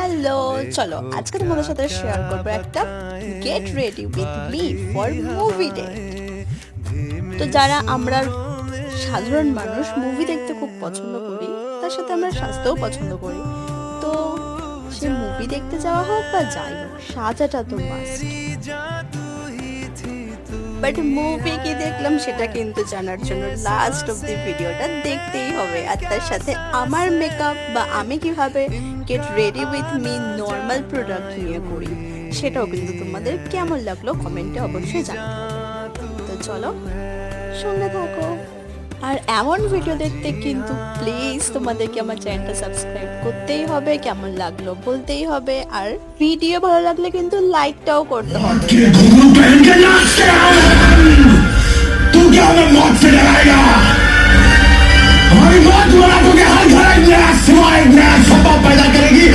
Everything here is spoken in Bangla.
হ্যালো, চলো আজকে তোমাদের সাথে শেয়ার করবো একটা get ready with me for movie day. তো যারা আমরা সাধারণ মানুষ মুভি দেখতে খুব পছন্দ করি, তার সাথে আমরা সাজতেও পছন্দ করি। তো সে মুভি দেখতে যাওয়া হোক বা যাই হোক, সাজাটা তো মাস্ট। বাট মুভি কি দেখলাম সেটা কিন্তু জানার জন্য লাস্ট অফ দি ভিডিওটা দেখতেই হবে। আর তার সাথে আমার মেকআপ বা আমি কিভাবে get ready with me normal product নিয়ে করি সেটাও কিন্তু তোমাদের কেমন লাগলো কমেন্টে অবশ্যই জানাতে হবে। তো চলো সঙ্গে থাকো। আর এমন ভিডিও দেখতে কিন্তু প্লিজ তোমাদেরকে আমার চ্যানেলটা সাবস্ক্রাইব করতেই হবে, কেমন লাগলো বলতেই হবে, আর ভিডিও ভালো লাগলে কিন্তু লাইকটাও করতে হবে। तू क्या हमें मौत से डराएगा? हमारी मौत वाला तो हर घर एक नया सिवा एक नया सपा पैदा करेगी।